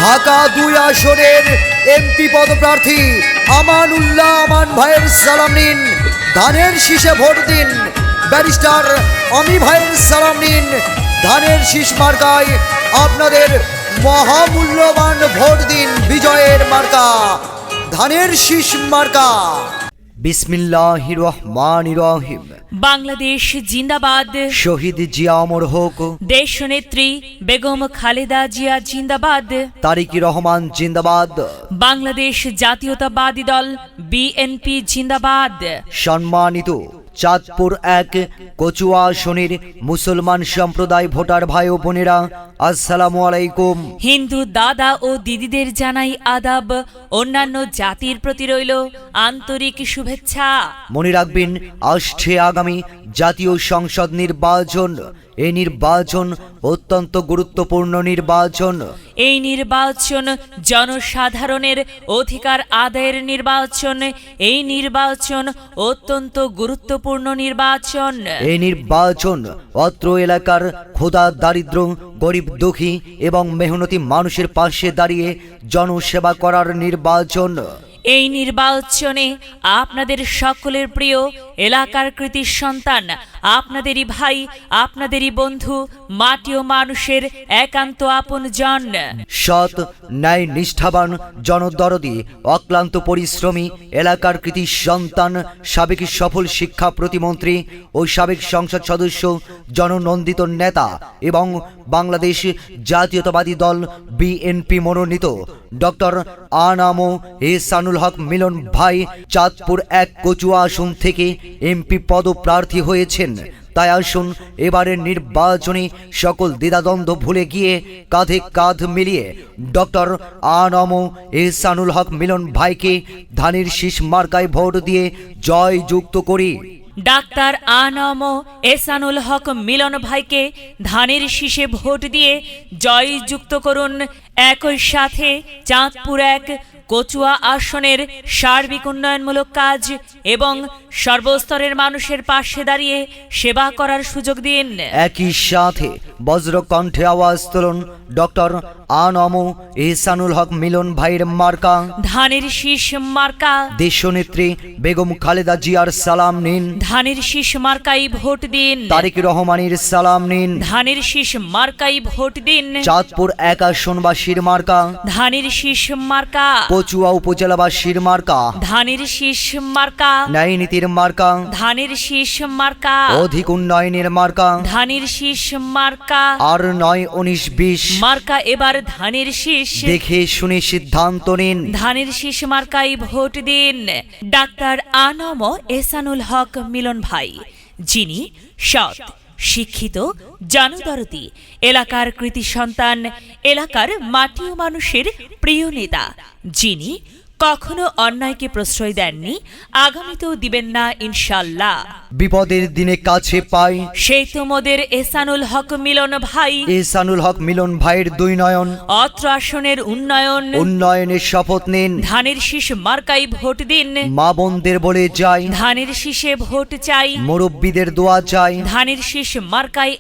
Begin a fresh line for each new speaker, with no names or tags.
ঢাকা ২ আসনের এমপি পদপ্রার্থী আমানুল্লাহ আমান ভাইয়ের সালাম নিন। ধানের শীষে ভোট দিন। ব্যারিস্টার অমি ভাইয়ের সালাম নিন। ধানের শীষ মার্কায় আপনাদের মহামূল্যবান ভোট দিন। বিজয়ের মার্কা ধানের শীষ মার্কা। বিসমিল্লাহির রহমানির রহিম।
বাংলাদেশ জিন্দাবাদ।
শহীদ জিয়া অমর হোক।
দেশনেত্রী বেগম খালেদা জিয়া জিন্দাবাদ।
তারেক রহমান জিন্দাবাদ।
বাংলাদেশ জাতীয়তাবাদী দল বিএনপি জিন্দাবাদ।
সম্মানিত চাঁদপুর ১ কচুয়া আসনের মুসলমান সম্প্রদায় ভোটার ভাই ও বোনেরা, আসসালামু আলাইকুম।
হিন্দু দাদা ও দিদিদের জানাই আদাব। অন্যান্য জাতির প্রতি রইল আন্তরিক শুভেচ্ছা।
মনে রাখবেন, আসছে আগামী জাতীয় সংসদ নির্বাচন। এই নির্বাচন অত্যন্ত গুরুত্বপূর্ণ নির্বাচন।
এই নির্বাচন জনসাধারণের অধিকার আদায়ের নির্বাচন। এই নির্বাচন অত্যন্ত গুরুত্বপূর্ণ নির্বাচন।
এই নির্বাচন অত্র এলাকার ক্ষুধা, দারিদ্র, গরিব, দুঃখী এবং মেহনতি মানুষের পাশে দাঁড়িয়ে জনসেবা করার নির্বাচন।
এই নির্বাচনে আপনাদের সকলের প্রিয় এলাকার কৃতি সন্তান, আপনাদেরই ভাই, আপনাদেরই বন্ধু, মাটি ও মানুষের একান্ত আপনজন,
সৎ, ন্যায়, নিষ্ঠাবান, জনদরদী, অক্লান্ত পরিশ্রমী এলাকার কৃতি সন্তান, সাবেক সফল শিক্ষা প্রতিমন্ত্রী ও সাবেক সংসদ সদস্য, জননন্দিত নেতা এবং বাংলাদেশ জাতীয়তাবাদী দল বিএনপি মনোনীত ডক্টর আনাম এহসানুল হক মিলন ভাই চাঁদপুর ১ কচুয়া আসন থেকে এমপি পদপ্রার্থী হয়েছেন। তাই আসুন এবারের নির্বাচনে সকল দ্বিধাদ্বন্দ্ব ভুলে গিয়ে কাঁধে কাঁধ মিলিয়ে ডক্টর আনাম এহসানুল হক মিলন ভাইকে ধানের শীষ মার্কায় ভোট দিয়ে জয়যুক্ত করি।
ডাক্তার আনাম এহসানুল হক মিলন ভাইকে ধানের শীষে ভোট দিয়ে জয়যুক্ত করুন। একই সাথে চাঁদপুর ১ কচুয়া আসনের সার্বিক উন্নয়নমূলক কাজ এবং সর্বস্তরের মানুষের পাশে দাঁড়িয়ে সেবা করার সুযোগ দিন।
একই সাথে বজ্রকণ্ঠে আওয়াজ তুলুন, ডক্টর আনাম এহসানুল হক মিলন ভাইয়ের মার্কা
ধানের শীষ মার্কা।
দেশনেত্রী বেগম খালেদা জিয়ার সালাম নিন।
ধানের শীষ মার্কাই ভোট দিন।
তারেক রহমানের সালাম নিন।
ধানের শীষ মার্কাই ভোট দিন।
চাঁদপুর ১ আসনবাসীর মার্কা
ধানের শীষ মার্কা।
কচুয়া উপজেলাবাসীর মার্কা
ধানের শীষ মার্কা।
ন্যায় নীতির মার্কা
ধানের শীষ মার্কা।
অধিক উন্নয়নের মার্কা
ধানের শীষ মার্কা।
আর ৯, ১৯, ২০
মার্কা এবার ধানের শীষ।
দেখে শুনে সিদ্ধান্ত নিন।
ধানের শীষ মার্কাই ভোট দিন। ডাক্তার আনাম এহসানুল হক মিলন ভাই, যিনি সৎ, শিক্ষিত, জনদরদী, এলাকার কৃতি সন্তান, এলাকার মাটি ও মানুষের প্রিয় নেতা, যিনি কখনো অন্যায়কে প্রশ্রয় দেননি, আগামীতেও দিবেন না ইনশাল্লাহ।
বিপদের দিনে কাছে পাই
সেই তোমাদের এহসানুল হক মিলন ভাই।
এহসানুল হক মিলন ভাইয়ের ২ নয়ন।
অত্র আসনের
উন্নয়নের শপথ নিন।
ধানের শীষ মার্কাই ভোট দিন।
মা বোনদের বলে যাই,
ধানের শীষে ভোট চাই।
মুরব্বীদের দোয়া চাই।
ধানের শীষ মার্কাই